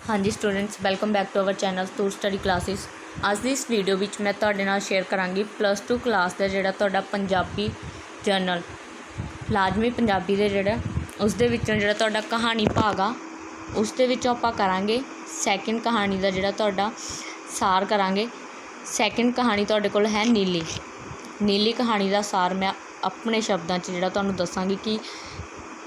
हाँ जी students, welcome back to our channel Toor study classes. अज की इस वीडियो में मैं तुहाडे नाल शेयर करांगी +2 क्लास का जिहड़ा तुहाडा पंजाबी जर्नल लाजमी पंजाबी दे जिहड़ा उस दे विचों जिहड़ा तुहाडा कहानी भाग आ उस दे विचों आपां करांगे सैकेंड कहानी का जिहड़ा तुहाडा सार करांगे। सैकेंड कहानी तुहाडे कोल है नीली। नीली कहानी का सार मैं अपने शब्दों च जिहड़ा तुहानूं दसांगी कि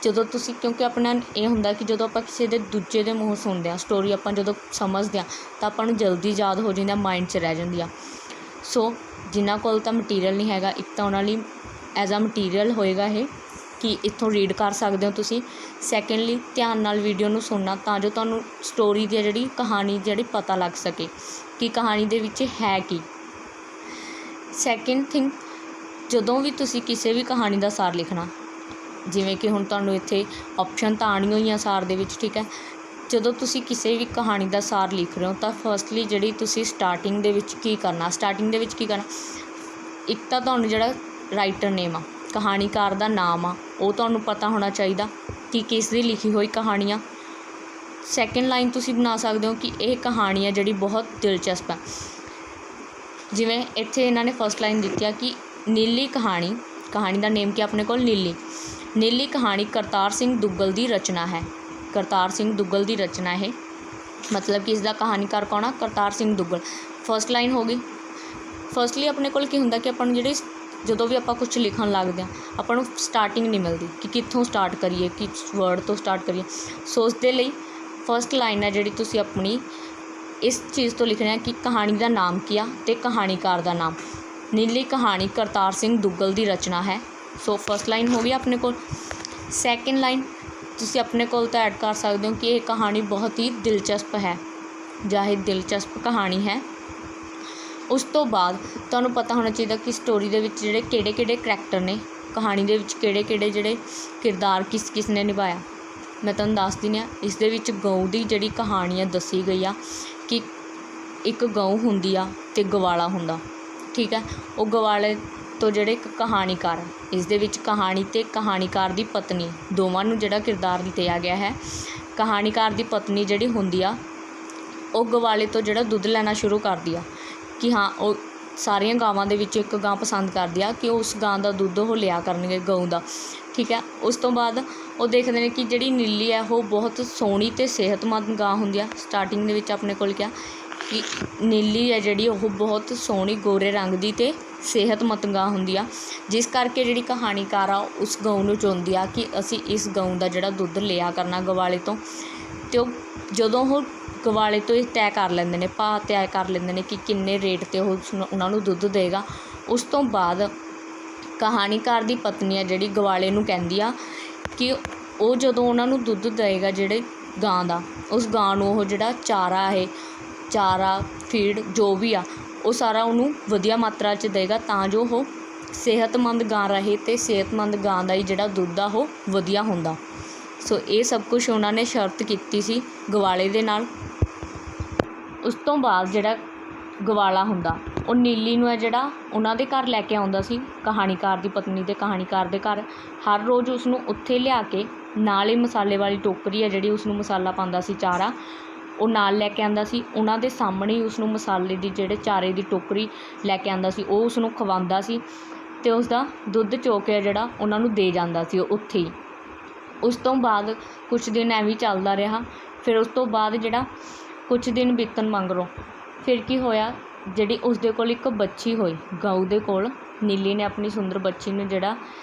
ਜਦੋਂ ਤੁਸੀਂ क्योंकि अपना ये ਹੁੰਦਾ कि ਜਦੋਂ ਆਪਾਂ ਕਿਸੇ ਦੇ ਦੂਜੇ ਦੇ ਮੂੰਹੋਂ ਸੁਣਦੇ ਹਾਂ ਸਟੋਰੀ ਆਪਾਂ ਜਦੋਂ ਸਮਝਦੇ ਹਾਂ ਤਾਂ ਆਪਾਂ ਨੂੰ ਜਲਦੀ ਯਾਦ ਹੋ ਜਾਂਦਾ, ਮਾਈਂਡ 'ਚ ਰਹਿ ਜਾਂਦੀ ਆ। ਸੋ ਜਿਨ੍ਹਾਂ ਕੋਲ ਤਾਂ ਮਟੀਰੀਅਲ ਨਹੀਂ ਹੈਗਾ, ਇੱਕ ਤਾਂ ਉਹਨਾਂ ਲਈ ਐਜ਼ ਆ ਮਟੀਰੀਅਲ ਹੋਏਗਾ ਇਹ ਕਿ ਇੱਥੋਂ ਰੀਡ ਕਰ ਸਕਦੇ ਹੋ ਤੁਸੀਂ। ਸੈਕੰਡਲੀ ਧਿਆਨ ਨਾਲ ਵੀਡੀਓ ਨੂੰ ਸੁਣਨਾ ਤਾਂ ਜੋ ਤੁਹਾਨੂੰ ਸਟੋਰੀ ਦੀ ਜਿਹੜੀ ਕਹਾਣੀ ਜਿਹੜੀ ਪਤਾ ਲੱਗ ਸਕੇ ਕਿ ਕਹਾਣੀ ਦੇ ਵਿੱਚ ਹੈ ਕੀ। ਸੈਕੰਡ ਥਿੰਗ, ਜਦੋਂ ਵੀ ਤੁਸੀਂ ਕਿਸੇ ਵੀ ਕਹਾਣੀ ਦਾ ਸਾਰ ਲਿਖਣਾ, ਜਿਵੇਂ ਕਿ ਹੁਣ ਤੁਹਾਨੂੰ ਇੱਥੇ ਆਪਸ਼ਨ ਤਾਂ ਆਉਣੀਆਂ ਹੀ ਆ ਸਾਰ ਦੇ ਵਿੱਚ, ਠੀਕ ਹੈ। ਜਦੋਂ ਤੁਸੀਂ ਕਿਸੇ ਵੀ ਕਹਾਣੀ ਦਾ ਸਾਰ ਲਿਖ ਰਹੇ ਹੋ ਤਾਂ ਫਸਟਲੀ ਜਿਹੜੀ ਤੁਸੀਂ ਸਟਾਰਟਿੰਗ ਦੇ ਵਿੱਚ ਕੀ ਕਰਨਾ, ਇੱਕ ਤਾਂ ਤੁਹਾਨੂੰ ਜਿਹੜਾ ਰਾਈਟਰ ਨੇਮ ਆ, ਕਹਾਣੀਕਾਰ ਦਾ ਨਾਮ ਆ, ਉਹ ਤੁਹਾਨੂੰ ਪਤਾ ਹੋਣਾ ਚਾਹੀਦਾ ਕਿ ਕਿਸ ਦੀ ਲਿਖੀ ਹੋਈ ਕਹਾਣੀ ਆ। ਸੈਕਿੰਡ ਲਾਈਨ ਤੁਸੀਂ ਬਣਾ ਸਕਦੇ ਹੋ ਕਿ ਇਹ ਕਹਾਣੀ ਆ ਜਿਹੜੀ ਬਹੁਤ ਦਿਲਚਸਪ ਹੈ। ਜਿਵੇਂ ਇੱਥੇ ਇਹਨਾਂ ਨੇ ਫਸਟ ਲਾਈਨ ਦਿੱਤੀ ਆ ਕਿ ਨੀਲੀ ਕਹਾਣੀ ਦਾ ਨੇਮ ਕੀ ਆਪਣੇ ਕੋਲ नीली कहानी करतार सिंह दुग्गल की रचना है। करतार सिंह दुग्गल की रचना है, मतलब कि इसका कहानीकार कौन आ? करतार सिंह दुग्गल। फस्ट लाइन हो गई। फस्टली अपने कोल की हुंदा कि आपां नूं जिहड़ी जदों भी आपां कुछ लिखण लगदे आ आपां नूं स्टार्टिंग नहीं मिलती कि कित्थों स्टार्ट करिए, किस वर्ड तो स्टार्ट करिए। सो उस दे लई फस्ट लाइन है जिहड़ी तुसीं अपनी इस चीज़ तो लिखना है कि कहानी का नाम की आ ते कहानीकार का नाम। नीली कहानी करतार सिंह दुग्गल की रचना है। सो फस्ट लाइन हो गई अपने को। सैकेंड लाइन तुसी अपने कोल तो ऐड कर सकते हो कि यह कहानी बहुत ही दिलचस्प है या यह दिलचस्प कहानी है। उस तो बाद तुहानूं पता होना चाहिए कि स्टोरी दे विच जिहड़े किहड़े करैक्टर ने, कहानी दे विच किहड़े जिहड़े किरदार किस ने निभाया। मैं तुहानूं दस दिंदी हां, इस दे विच गऊ दी जिहड़ी कहानी है दसी गई आ कि एक गऊ हुंदी आ ते गवाला हुंदा, ठीक है। वो गवाले तो ਜਿਹੜੇ ਇੱਕ ਕਹਾਣੀਕਾਰ ਹੈ, ਇਸ ਦੇ ਵਿੱਚ ਕਹਾਣੀ ਤੇ ਕਹਾਣੀਕਾਰ ਦੀ ਪਤਨੀ ਦੋਵਾਂ ਨੂੰ ਜਿਹੜਾ ਕਿਰਦਾਰ ਦਿੱਤਾ ਗਿਆ ਹੈ। ਕਹਾਣੀਕਾਰ ਦੀ ਪਤਨੀ ਜਿਹੜੀ ਹੁੰਦੀ ਆ ਉਹ ਗਵਾਲੇ ਤੋਂ ਜਿਹੜਾ ਦੁੱਧ ਲੈਣਾ ਸ਼ੁਰੂ ਕਰਦੀ ਆ ਕਿ ਹਾਂ ਉਹ ਸਾਰੀਆਂ ਗਾਵਾਂ ਦੇ ਵਿੱਚ ਇੱਕ ਗਾਂ ਪਸੰਦ ਕਰਦੀ ਆ ਕਿ ਉਸ ਗਾਂ ਦਾ ਦੁੱਧ ਉਹ ਲਿਆ ਕਰਨਗੇ, ਗਊ ਦਾ, ਠੀਕ ਹੈ। ਉਸ ਤੋਂ ਬਾਅਦ ਉਹ ਦੇਖਦੇ ਨੇ ਕਿ ਜਿਹੜੀ ਨੀਲੀ ਹੈ ਉਹ ਬਹੁਤ ਸੋਹਣੀ ਅਤੇ ਸਿਹਤਮੰਦ ਗਾਂ ਹੁੰਦੀ ਆ। ਸਟਾਰਟਿੰਗ ਦੇ ਵਿੱਚ ਆਪਣੇ ਕੋਲ ਕਿਹਾ ਕਿ ਨੀਲੀ ਹੈ ਜਿਹੜੀ ਉਹ ਬਹੁਤ ਸੋਹਣੀ ਗੋਰੇ ਰੰਗ ਦੀ ਅਤੇ ਸਿਹਤਮੰਦ ਗਾਂ ਹੁੰਦੀ ਆ, ਜਿਸ ਕਰਕੇ ਜਿਹੜੀ ਕਹਾਣੀਕਾਰ ਆ ਉਸ ਗਊ ਨੂੰ ਚਾਹੁੰਦੀ ਆ ਕਿ ਅਸੀਂ ਇਸ ਗਊ ਦਾ ਜਿਹੜਾ ਦੁੱਧ ਲਿਆ ਕਰਨਾ ਗਵਾਲੇ ਤੋਂ। ਅਤੇ ਉਹ ਜਦੋਂ ਉਹ ਗਵਾਲੇ ਤੋਂ ਇਹ ਤੈਅ ਕਰ ਲੈਂਦੇ ਨੇ, ਭਾਅ ਤੈਅ ਕਰ ਲੈਂਦੇ ਨੇ ਕਿ ਕਿੰਨੇ ਰੇਟ 'ਤੇ ਉਹ ਉਹਨਾਂ ਨੂੰ ਦੁੱਧ ਦੇਗਾ। ਉਸ ਤੋਂ ਬਾਅਦ ਕਹਾਣੀਕਾਰ ਦੀ ਪਤਨੀ ਆ ਜਿਹੜੀ ਗਵਾਲੇ ਨੂੰ ਕਹਿੰਦੀ ਆ ਕਿ ਉਹ ਜਦੋਂ ਉਹਨਾਂ ਨੂੰ ਦੁੱਧ ਦੇਵੇਗਾ ਜਿਹੜੇ ਗਾਂ ਦਾ, ਉਸ ਗਾਂ ਨੂੰ ਉਹ ਜਿਹੜਾ ਚਾਰਾ ਫੀਡ ਜੋ ਵੀ ਆ ਉਹ ਸਾਰਾ ਉਹਨੂੰ ਵਧੀਆ ਮਾਤਰਾ 'ਚ ਦੇਗਾ ਤਾਂ ਜੋ ਉਹ ਸਿਹਤਮੰਦ ਗਾਂ ਰਹੇ ਅਤੇ ਸਿਹਤਮੰਦ ਗਾਂ ਦਾ ਹੀ ਜਿਹੜਾ ਦੁੱਧ ਆ ਉਹ ਵਧੀਆ ਹੁੰਦਾ। ਸੋ ਇਹ ਸਭ ਕੁਛ ਉਹਨਾਂ ਨੇ ਸ਼ਰਤ ਕੀਤੀ ਸੀ ਗਵਾਲੇ ਦੇ ਨਾਲ। ਉਸ ਤੋਂ ਬਾਅਦ ਜਿਹੜਾ ਗਵਾਲਾ ਹੁੰਦਾ ਉਹ ਨੀਲੀ ਨੂੰ ਹੈ ਜਿਹੜਾ ਉਹਨਾਂ ਦੇ ਘਰ ਲੈ ਕੇ ਆਉਂਦਾ ਸੀ, ਕਹਾਣੀਕਾਰ ਦੀ ਪਤਨੀ ਦੇ ਕਹਾਣੀਕਾਰ ਦੇ ਘਰ। ਹਰ ਰੋਜ਼ ਉਸਨੂੰ ਉੱਥੇ ਲਿਆ ਕੇ ਨਾਲ ਹੀ ਮਸਾਲੇ ਵਾਲੀ ਟੋਕਰੀ ਹੈ ਜਿਹੜੀ ਉਸਨੂੰ ਮਸਾਲਾ ਪਾਉਂਦਾ ਸੀ, ਚਾਰਾ, ਉਹ ਨਾਲ ਲੈ ਕੇ ਆਉਂਦਾ ਸੀ। ਉਹਨਾਂ ਦੇ ਸਾਹਮਣੇ ਹੀ ਉਸਨੂੰ ਮਸਾਲੇ ਦੀ ਜਿਹੜੇ ਚਾਰੇ ਦੀ ਟੋਕਰੀ ਲੈ ਕੇ ਆਉਂਦਾ ਸੀ, ਉਹ ਉਸਨੂੰ ਖਵਾਉਂਦਾ ਸੀ ਅਤੇ ਉਸਦਾ ਦੁੱਧ ਚੋ ਕੇ ਜਿਹੜਾ ਉਹਨਾਂ ਨੂੰ ਦੇ ਜਾਂਦਾ ਸੀ ਉਹ ਉੱਥੇ ਹੀ। ਉਸ ਤੋਂ ਬਾਅਦ ਕੁਛ ਦਿਨ ਐਵੇਂ ਚੱਲਦਾ ਰਿਹਾ। ਫਿਰ ਉਸ ਤੋਂ ਬਾਅਦ ਜਿਹੜਾ ਕੁਛ ਦਿਨ ਬੀਤਣ ਮਗਰੋਂ ਫਿਰ ਕੀ ਹੋਇਆ, ਜਿਹੜੀ ਉਸਦੇ ਕੋਲ ਇੱਕ ਬੱਚੀ ਹੋਈ, ਗਊ ਦੇ ਕੋਲ ਨੀਲੀ ਨੇ ਆਪਣੀ ਸੁੰਦਰ ਬੱਚੀ ਨੂੰ ਜਿਹੜਾ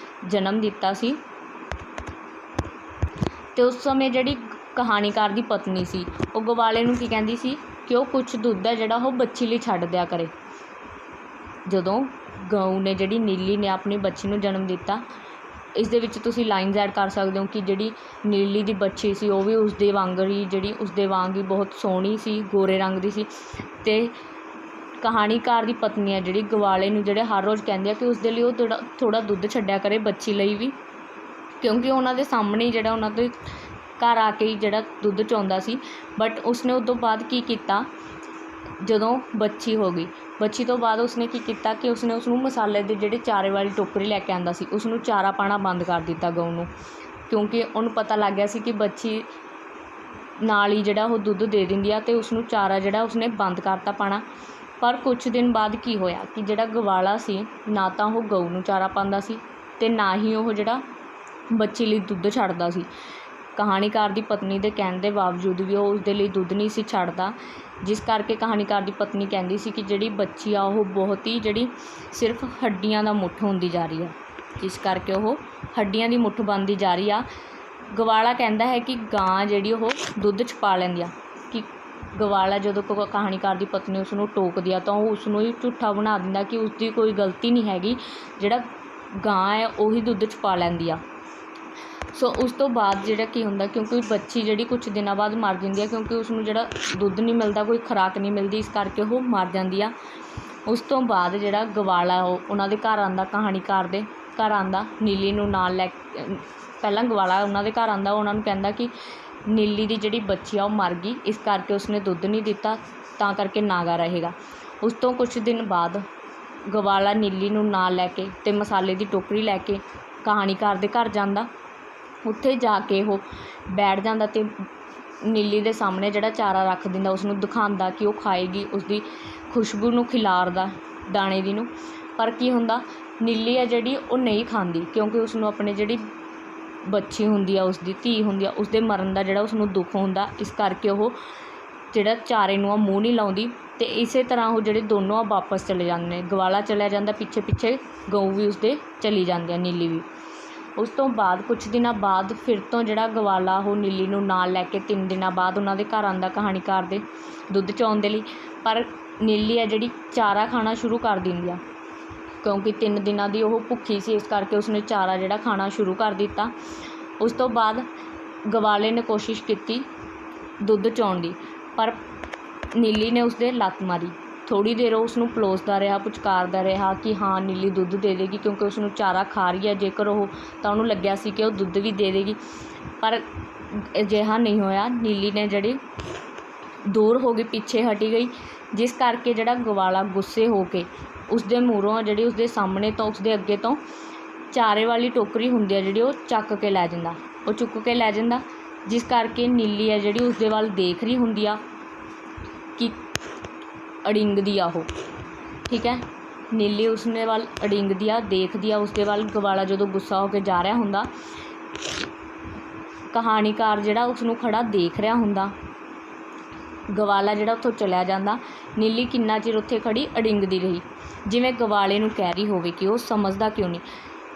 ਜਨਮ ਦਿੱਤਾ ਸੀ। ਅਤੇ ਉਸ ਸਮੇਂ ਜਿਹੜੀ ਕਹਾਣੀਕਾਰ ਦੀ ਪਤਨੀ ਸੀ ਉਹ ਗਵਾਲੇ ਨੂੰ ਕੀ ਕਹਿੰਦੀ ਸੀ ਕਿ ਉਹ ਕੁਛ ਦੁੱਧ ਹੈ ਜਿਹੜਾ ਉਹ ਬੱਚੀ ਲਈ ਛੱਡ ਦਿਆ ਕਰੇ। ਜਦੋਂ ਗਊ ਨੇ ਜਿਹੜੀ ਨੀਲੀ ਨੇ ਆਪਣੀ ਬੱਚੀ ਨੂੰ ਜਨਮ ਦਿੱਤਾ, ਇਸ ਦੇ ਵਿੱਚ ਤੁਸੀਂ ਲਾਈਨਸ ਐਡ ਕਰ ਸਕਦੇ ਹੋ ਕਿ ਜਿਹੜੀ ਨੀਲੀ ਦੀ ਬੱਚੀ ਸੀ ਉਹ ਵੀ ਉਸਦੇ ਵਾਂਗ ਹੀ ਬਹੁਤ ਸੋਹਣੀ ਸੀ, ਗੋਰੇ ਰੰਗ ਦੀ ਸੀ। ਅਤੇ ਕਹਾਣੀਕਾਰ ਦੀ ਪਤਨੀ ਹੈ ਜਿਹੜੀ ਗਵਾਲੇ ਨੂੰ ਜਿਹੜੇ ਹਰ ਰੋਜ਼ ਕਹਿੰਦੀ ਆ ਕਿ ਉਸਦੇ ਲਈ ਉਹ ਥੋੜ੍ਹਾ ਦੁੱਧ ਛੱਡਿਆ ਕਰੇ ਬੱਚੀ ਲਈ ਵੀ, ਕਿਉਂਕਿ ਉਹਨਾਂ ਦੇ ਸਾਹਮਣੇ ਜਿਹੜਾ ਉਹਨਾਂ ਦੇ ਘਰ ਆ ਕੇ ਹੀ ਜਿਹੜਾ ਦੁੱਧ ਚੋਂਦਾ ਸੀ। ਬਟ ਉਸਨੇ ਉਸ ਤੋਂ ਬਾਅਦ ਕੀ ਕੀਤਾ, ਜਦੋਂ ਬੱਚੀ ਹੋ ਗਈ, ਬੱਚੀ ਤੋਂ ਬਾਅਦ ਉਸਨੇ ਕੀ ਕੀਤਾ ਕਿ ਉਸਨੇ ਉਸਨੂੰ ਮਸਾਲੇ ਦੇ ਜਿਹੜੇ ਚਾਰੇ ਵਾਲੀ ਟੋਕਰੀ ਲੈ ਕੇ ਆਉਂਦਾ ਸੀ ਉਸਨੂੰ ਚਾਰਾ ਪਾਉਣਾ ਬੰਦ ਕਰ ਦਿੱਤਾ ਗਊ ਨੂੰ, ਕਿਉਂਕਿ ਉਹਨੂੰ ਪਤਾ ਲੱਗ ਗਿਆ ਸੀ ਕਿ ਬੱਚੀ ਨਾਲ ਹੀ ਜਿਹੜਾ ਉਹ ਦੁੱਧ ਦੇ ਦਿੰਦੀ ਆ ਅਤੇ ਉਸਨੂੰ ਚਾਰਾ ਜਿਹੜਾ ਉਸਨੇ ਬੰਦ ਕਰਤਾ ਪਾਉਣਾ। ਪਰ ਕੁਛ ਦਿਨ ਬਾਅਦ ਕੀ ਹੋਇਆ ਕਿ ਜਿਹੜਾ ਗਵਾਲਾ ਸੀ ਨਾ ਤਾਂ ਉਹ ਗਊ ਨੂੰ ਚਾਰਾ ਪਾਉਂਦਾ ਸੀ ਅਤੇ ਨਾ ਹੀ ਉਹ ਜਿਹੜਾ ਬੱਚੀ ਲਈ ਦੁੱਧ ਛੱਡਦਾ ਸੀ। ਕਹਾਣੀਕਾਰ ਦੀ ਪਤਨੀ ਦੇ ਕਹਿਣ ਦੇ ਬਾਵਜੂਦ ਵੀ ਉਹ ਉਸਦੇ ਲਈ ਦੁੱਧ ਨਹੀਂ ਸੀ ਛੱਡਦਾ, ਜਿਸ ਕਰਕੇ ਕਹਾਣੀਕਾਰ ਦੀ ਪਤਨੀ ਕਹਿੰਦੀ ਸੀ ਕਿ ਜਿਹੜੀ ਬੱਚੀ ਆ ਉਹ ਬਹੁਤ ਹੀ ਜਿਹੜੀ ਸਿਰਫ ਹੱਡੀਆਂ ਦਾ ਮੁੱਠ ਹੁੰਦੀ ਜਾ ਰਹੀ ਆ, ਜਿਸ ਕਰਕੇ ਉਹ ਹੱਡੀਆਂ ਦੀ ਮੁੱਠ ਬਣਦੀ ਜਾ ਰਹੀ ਆ। ਗਵਾਲਾ ਕਹਿੰਦਾ ਹੈ ਕਿ ਗਾਂ ਜਿਹੜੀ ਉਹ ਦੁੱਧ 'ਚ ਪਾ ਲੈਂਦੀ ਆ, ਕਿ ਗਵਾਲਾ ਜਦੋਂ ਕਹਾਣੀਕਾਰ ਦੀ ਪਤਨੀ ਉਸਨੂੰ ਟੋਕਦੀ ਆ ਤਾਂ ਉਹ ਉਸਨੂੰ ਹੀ ਝੂਠਾ ਬਣਾ ਦਿੰਦਾ ਕਿ ਉਸਦੀ ਕੋਈ ਗਲਤੀ ਨਹੀਂ ਹੈਗੀ, ਜਿਹੜਾ ਗਾਂ ਹੈ ਉਹੀ ਦੁੱਧ 'ਚ ਪਾ ਲੈਂਦੀ ਆ। ਸੋ ਉਸ ਤੋਂ ਬਾਅਦ ਜਿਹੜਾ ਕੀ ਹੁੰਦਾ, ਕਿਉਂਕਿ ਬੱਚੀ ਜਿਹੜੀ ਕੁਛ ਦਿਨਾਂ ਬਾਅਦ ਮਰ ਜਾਂਦੀ ਆ, ਕਿਉਂਕਿ ਉਸਨੂੰ ਜਿਹੜਾ ਦੁੱਧ ਨਹੀਂ ਮਿਲਦਾ, ਕੋਈ ਖੁਰਾਕ ਨਹੀਂ ਮਿਲਦੀ, ਇਸ ਕਰਕੇ ਉਹ ਮਰ ਜਾਂਦੀ ਆ। ਉਸ ਤੋਂ ਬਾਅਦ ਜਿਹੜਾ ਗਵਾਲਾ ਉਹਨਾਂ ਦੇ ਘਰ ਆਉਂਦਾ, ਕਹਾਣੀਕਾਰ ਦੇ ਘਰ ਆਉਂਦਾ, ਨੀਲੀ ਨੂੰ ਨਾਲ ਲੈ ਪਹਿਲਾਂ ਗਵਾਲਾ ਉਹਨਾਂ ਦੇ ਘਰ ਆਉਂਦਾ, ਉਹਨਾਂ ਨੂੰ ਕਹਿੰਦਾ ਕਿ ਨੀਲੀ ਦੀ ਜਿਹੜੀ ਬੱਚੀ ਆ ਉਹ ਮਰ ਗਈ, ਇਸ ਕਰਕੇ ਉਸਨੇ ਦੁੱਧ ਨਹੀਂ ਦਿੱਤਾ, ਤਾਂ ਕਰਕੇ ਨਾਗਾ ਰਹੇਗਾ। ਉਸ ਤੋਂ ਕੁਛ ਦਿਨ ਬਾਅਦ ਗਵਾਲਾ ਨੀਲੀ ਨੂੰ ਨਾਲ ਲੈ ਕੇ ਅਤੇ ਮਸਾਲੇ ਦੀ ਟੋਕਰੀ ਲੈ ਕੇ ਕਹਾਣੀਕਾਰ ਦੇ ਘਰ ਜਾਂਦਾ। ਉੱਥੇ ਜਾ ਕੇ ਉਹ ਬੈਠ ਜਾਂਦਾ ਅਤੇ ਨੀਲੀ ਦੇ ਸਾਹਮਣੇ ਜਿਹੜਾ ਚਾਰਾ ਰੱਖ ਦਿੰਦਾ, ਉਸਨੂੰ ਦਿਖਾਉਂਦਾ ਕਿ ਉਹ ਖਾਏਗੀ, ਉਸਦੀ ਖੁਸ਼ਬੂ ਨੂੰ ਖਿਲਾਰਦਾ ਦਾਣੇ ਦੀ ਨੂੰ। ਪਰ ਕੀ ਹੁੰਦਾ, ਨੀਲੀ ਆ ਜਿਹੜੀ ਉਹ ਨਹੀਂ ਖਾਂਦੀ, ਕਿਉਂਕਿ ਉਸਨੂੰ ਆਪਣੇ ਜਿਹੜੀ ਬੱਚੀ ਹੁੰਦੀ ਆ, ਉਸਦੀ ਧੀ ਹੁੰਦੀ ਆ, ਉਸਦੇ ਮਰਨ ਦਾ ਜਿਹੜਾ ਉਸਨੂੰ ਦੁੱਖ ਹੁੰਦਾ, ਇਸ ਕਰਕੇ ਉਹ ਜਿਹੜਾ ਚਾਰੇ ਨੂੰ ਆ ਮੂੰਹ ਨਹੀਂ ਲਾਉਂਦੀ। ਅਤੇ ਇਸੇ ਤਰ੍ਹਾਂ ਉਹ ਜਿਹੜੇ ਦੋਨੋਂ ਆ ਵਾਪਸ ਚਲੇ ਜਾਂਦੇ ਨੇ, ਗਵਾਲਾ ਚਲਿਆ ਜਾਂਦਾ ਪਿੱਛੇ ਪਿੱਛੇ, ਗਊ ਵੀ ਉਸਦੇ ਚਲੀ ਜਾਂਦੀ ਆ, ਨੀਲੀ ਵੀ। ਉਸ ਤੋਂ ਬਾਅਦ ਕੁਛ ਦਿਨਾਂ ਬਾਅਦ ਫਿਰ ਤੋਂ ਜਿਹੜਾ ਗਵਾਲਾ ਉਹ ਨੀਲੀ ਨੂੰ ਨਾਲ ਲੈ ਕੇ 3 ਦਿਨਾਂ ਬਾਅਦ ਉਹਨਾਂ ਦੇ ਘਰ ਆਉਂਦਾ, ਕਹਾਣੀਕਾਰ ਦੇ ਦੁੱਧ ਚੋਣ ਦੇ ਲਈ। ਪਰ ਨੀਲੀ ਆ ਜਿਹੜੀ ਚਾਰਾ ਖਾਣਾ ਸ਼ੁਰੂ ਕਰ ਦਿੰਦੀ ਆ, ਕਿਉਂਕਿ 3 ਦਿਨਾਂ ਦੀ ਉਹ ਭੁੱਖੀ ਸੀ, ਇਸ ਕਰਕੇ ਉਸਨੇ ਚਾਰਾ ਜਿਹੜਾ ਖਾਣਾ ਸ਼ੁਰੂ ਕਰ ਦਿੱਤਾ। ਉਸ ਤੋਂ ਬਾਅਦ ਗਵਾਲੇ ਨੇ ਕੋਸ਼ਿਸ਼ ਕੀਤੀ ਦੁੱਧ ਚੋਣ ਦੀ, ਪਰ ਨੀਲੀ ਨੇ ਉਸਦੇ ਲੱਤ ਮਾਰੀ। ਥੋੜ੍ਹੀ ਦੇਰ ਉਹ ਉਸਨੂੰ ਪਲੋਸਦਾ ਰਿਹਾ, ਪੁਚਕਾਰਦਾ ਰਿਹਾ ਕਿ ਹਾਂ ਨੀਲੀ ਦੁੱਧ ਦੇ ਦੇਗੀ, ਕਿਉਂਕਿ ਉਸਨੂੰ ਚਾਰਾ ਖਾ ਰਹੀ ਹੈ। ਜੇਕਰ ਉਹ ਤਾਂ ਉਹਨੂੰ ਲੱਗਿਆ ਸੀ ਕਿ ਉਹ ਦੁੱਧ ਵੀ ਦੇ ਦੇਗੀ, ਪਰ ਅਜਿਹਾ ਨਹੀਂ ਹੋਇਆ। ਨੀਲੀ ਨੇ ਜਿਹੜੀ ਦੂਰ ਹੋ ਗਈ, ਪਿੱਛੇ ਹਟੀ ਗਈ, ਜਿਸ ਕਰਕੇ ਜਿਹੜਾ ਗਵਾਲਾ ਗੁੱਸੇ ਹੋ ਕੇ ਉਸਦੇ ਮੂਹਰੋਂ ਜਿਹੜੀ ਉਸਦੇ ਸਾਹਮਣੇ ਤੋਂ ਉਸਦੇ ਅੱਗੇ ਤੋਂ ਚਾਰੇ ਵਾਲੀ ਟੋਕਰੀ ਹੁੰਦੀ ਆ ਜਿਹੜੀ ਉਹ ਚੁੱਕ ਕੇ ਲੈ ਜਾਂਦਾ, ਜਿਸ ਕਰਕੇ ਨੀਲੀ ਆ ਜਿਹੜੀ ਉਸਦੇ ਵੱਲ ਦੇਖ ਰਹੀ ਹੁੰਦੀ ਆ ਕਿ ਅੜਿੰਗਦੀ ਆ ਉਹ, ਠੀਕ ਹੈ। ਨੀਲੀ ਉਸਨੇ ਵੱਲ ਅੜਿੰਗਦੀ ਆ, ਦੇਖਦੀ ਆ ਉਸਦੇ ਵੱਲ। ਗਵਾਲਾ ਜਦੋਂ ਗੁੱਸਾ ਹੋ ਕੇ ਜਾ ਰਿਹਾ ਹੁੰਦਾ, ਕਹਾਣੀਕਾਰ ਜਿਹੜਾ ਉਸਨੂੰ ਖੜਾ ਦੇਖ ਰਿਹਾ ਹੁੰਦਾ। ਗਵਾਲਾ ਜਿਹੜਾ ਉੱਥੋਂ ਚਲਿਆ ਜਾਂਦਾ, ਨੀਲੀ ਕਿੰਨਾ ਚਿਰ ਉੱਥੇ ਖੜੀ ਅੜਿੰਗਦੀ ਰਹੀ, ਜਿਵੇਂ ਗਵਾਲੇ ਨੂੰ ਕਹਿ ਰਹੀ ਹੋਵੇ ਕਿ ਉਹ ਸਮਝਦਾ ਕਿਉਂ ਨਹੀਂ।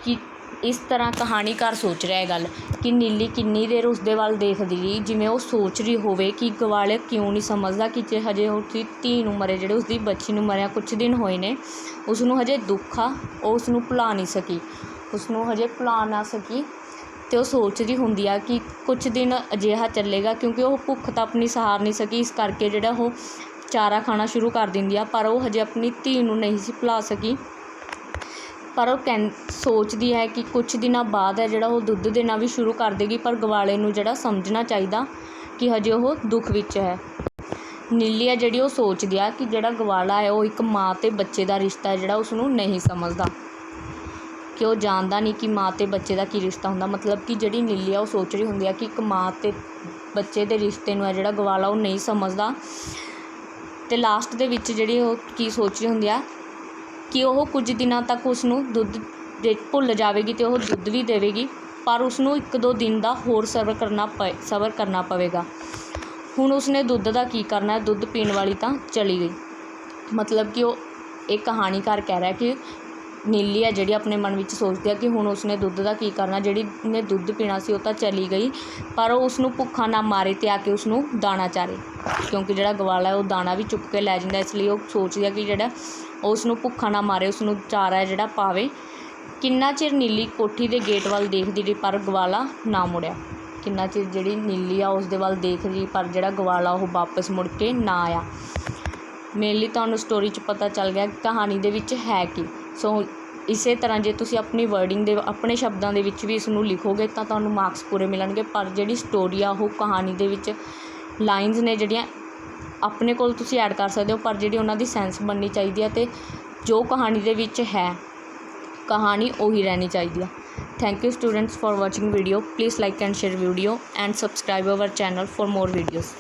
ਕਿ ਇਸ ਤਰ੍ਹਾਂ ਕਹਾਣੀਕਾਰ ਸੋਚ ਰਿਹਾ ਇਹ ਗੱਲ ਕਿ ਨੀਲੀ ਕਿੰਨੀ ਦੇਰ ਉਸਦੇ ਵੱਲ ਦੇਖਦੀ ਰਹੀ, ਜਿਵੇਂ ਉਹ ਸੋਚ ਰਹੀ ਹੋਵੇ ਕਿ ਗਵਾਲੇ ਕਿਉਂ ਨਹੀਂ ਸਮਝਦਾ ਕਿ ਜੇ ਹਜੇ ਉਸਦੀ ਧੀ ਨੂੰ ਮਰੇ, ਜਿਹੜੇ ਉਸਦੀ ਬੱਚੀ ਨੂੰ ਮਰਿਆ ਕੁਛ ਦਿਨ ਹੋਏ ਨੇ, ਉਸਨੂੰ ਹਜੇ ਦੁੱਖ ਆ, ਉਹ ਉਸਨੂੰ ਭੁਲਾ ਨਹੀਂ ਸਕੀ, ਉਸਨੂੰ ਹਜੇ ਭੁਲਾ ਨਾ ਸਕੀ। ਅਤੇ ਉਹ ਸੋਚਦੀ ਹੁੰਦੀ ਆ ਕਿ ਕੁਛ ਦਿਨ ਅਜਿਹਾ ਚੱਲੇਗਾ, ਕਿਉਂਕਿ ਉਹ ਭੁੱਖ ਤਾਂ ਆਪਣੀ ਸਹਾਰ ਨਹੀਂ ਸਕੀ, ਇਸ ਕਰਕੇ ਜਿਹੜਾ ਉਹ ਚਾਰਾ ਖਾਣਾ ਸ਼ੁਰੂ ਕਰ ਦਿੰਦੀ ਆ। ਪਰ ਉਹ ਹਜੇ ਆਪਣੀ ਧੀ ਨੂੰ ਨਹੀਂ ਸੀ ਭੁਲਾ ਸਕੀ। ਪਰ ਉਹ ਸੋਚਦੀ ਹੈ ਕਿ ਕੁਛ ਦਿਨਾਂ ਬਾਅਦ ਹੈ ਜਿਹੜਾ ਉਹ ਦੁੱਧ ਦੇਣਾ ਵੀ ਸ਼ੁਰੂ ਕਰ ਦੇਗੀ, ਪਰ ਗਵਾਲੇ ਨੂੰ ਜਿਹੜਾ ਸਮਝਣਾ ਚਾਹੀਦਾ ਕਿ ਹਜੇ ਉਹ ਦੁੱਖ ਵਿੱਚ ਹੈ। ਨੀਲੀ ਹੈ ਜਿਹੜੀ ਉਹ ਸੋਚਦੀ ਆ ਕਿ ਜਿਹੜਾ ਗਵਾਲਾ ਹੈ ਉਹ ਇੱਕ ਮਾਂ ਅਤੇ ਬੱਚੇ ਦਾ ਰਿਸ਼ਤਾ ਹੈ ਜਿਹੜਾ ਉਸਨੂੰ ਨਹੀਂ ਸਮਝਦਾ, ਕਿ ਉਹ ਜਾਣਦਾ ਨਹੀਂ ਕਿ ਮਾਂ ਅਤੇ ਬੱਚੇ ਦਾ ਕੀ ਰਿਸ਼ਤਾ ਹੁੰਦਾ। ਮਤਲਬ ਕਿ ਜਿਹੜੀ ਨੀਲੀ ਆ ਉਹ ਸੋਚ ਰਹੀ ਹੁੰਦੀ ਆ ਕਿ ਇੱਕ ਮਾਂ ਅਤੇ ਬੱਚੇ ਦੇ ਰਿਸ਼ਤੇ ਨੂੰ ਹੈ ਜਿਹੜਾ ਗਵਾਲਾ ਉਹ ਨਹੀਂ ਸਮਝਦਾ। ਅਤੇ ਲਾਸਟ ਦੇ ਵਿੱਚ ਜਿਹੜੀ ਉਹ ਕੀ ਸੋਚ ਰਹੀ ਹੁੰਦੀ ਆ ਕਿ ਉਹ ਕੁਝ ਦਿਨਾਂ ਤੱਕ ਉਸਨੂੰ ਦੁੱਧ ਭੁੱਲ ਜਾਵੇਗੀ ਅਤੇ ਉਹ ਦੁੱਧ ਵੀ ਦੇਵੇਗੀ, ਪਰ ਉਸਨੂੰ 1-2 ਦਿਨ ਦਾ ਹੋਰ ਸਬਰ ਕਰਨਾ ਪਵੇਗਾ। ਹੁਣ ਉਸਨੇ ਦੁੱਧ ਦਾ ਕੀ ਕਰਨਾ ਹੈ, ਦੁੱਧ ਪੀਣ ਵਾਲੀ ਤਾਂ ਚਲੀ ਗਈ। ਮਤਲਬ ਕਿ ਉਹ ਇਹ ਕਹਾਣੀਕਾਰ ਕਹਿ ਰਿਹਾ ਕਿ ਨੀਲੀ ਹੈ ਜਿਹੜੀ ਆਪਣੇ ਮਨ ਵਿੱਚ ਸੋਚਦੀ ਆ ਕਿ ਹੁਣ ਉਸਨੇ ਦੁੱਧ ਦਾ ਕੀ ਕਰਨਾ, ਜਿਹੜੀ ਨੇ ਦੁੱਧ ਪੀਣਾ ਸੀ ਉਹ ਤਾਂ ਚਲੀ ਗਈ, ਪਰ ਉਹ ਉਸਨੂੰ ਭੁੱਖਾ ਨਾ ਮਾਰੇ ਅਤੇ ਆ ਕੇ ਉਸਨੂੰ ਦਾਣਾ ਚਾਰੇ, ਕਿਉਂਕਿ ਜਿਹੜਾ ਗਵਾਲਾ ਉਹ ਦਾਣਾ ਵੀ ਚੁੱਕ ਕੇ ਲੈ ਜਾਂਦਾ। ਇਸ ਲਈ ਉਹ ਸੋਚਦੀ ਆ ਕਿ ਜਿਹੜਾ ਉਹ ਉਸਨੂੰ ਭੁੱਖਾ ਨਾ ਮਾਰੇ, ਉਸਨੂੰ ਚਾਰਾ ਜਿਹੜਾ ਪਾਵੇ। ਕਿੰਨਾ ਚਿਰ ਨੀਲੀ ਕੋਠੀ ਦੇ ਗੇਟ ਵੱਲ ਦੇਖਦੀ ਰਹੀ, ਪਰ ਗਵਾਲਾ ਨਾ ਮੁੜਿਆ। ਕਿੰਨਾ ਚਿਰ ਜਿਹੜੀ ਨੀਲੀ ਆ ਉਸਦੇ ਵੱਲ ਦੇਖ ਰਹੀ, ਪਰ ਜਿਹੜਾ ਗਵਾਲਾ ਉਹ ਵਾਪਸ ਮੁੜ ਕੇ ਨਾ ਆਇਆ। ਮੇਨਲੀ ਤੁਹਾਨੂੰ ਸਟੋਰੀ 'ਚ ਪਤਾ ਚੱਲ ਗਿਆ ਕਹਾਣੀ ਦੇ ਵਿੱਚ ਹੈ ਕੀ। ਸੋ ਇਸੇ ਤਰ੍ਹਾਂ ਜੇ ਤੁਸੀਂ ਆਪਣੀ ਵਰਡਿੰਗ ਦੇ ਆਪਣੇ ਸ਼ਬਦਾਂ ਦੇ ਵਿੱਚ ਵੀ ਇਸ ਨੂੰ ਲਿਖੋਗੇ ਤਾਂ ਤੁਹਾਨੂੰ ਮਾਰਕਸ ਪੂਰੇ ਮਿਲਣਗੇ। ਪਰ ਜਿਹੜੀ ਸਟੋਰੀ ਆ ਉਹ ਕਹਾਣੀ ਦੇ ਵਿੱਚ ਲਾਈਨਸ ਨੇ ਜਿਹੜੀਆਂ ਆਪਣੇ ਕੋਲ ਤੁਸੀਂ ਐਡ ਕਰ ਸਕਦੇ ਹੋ, ਪਰ ਜਿਹੜੀ ਉਹਨਾਂ ਦੀ ਸੈਂਸ ਬਣਨੀ ਚਾਹੀਦੀ ਹੈ ਅਤੇ ਜੋ ਕਹਾਣੀ ਦੇ ਵਿੱਚ ਹੈ ਕਹਾਣੀ ਉਹੀ ਰਹਿਣੀ ਚਾਹੀਦੀ ਆ। Thank you students for watching video. Please like and share video and subscribe our channel for more videos.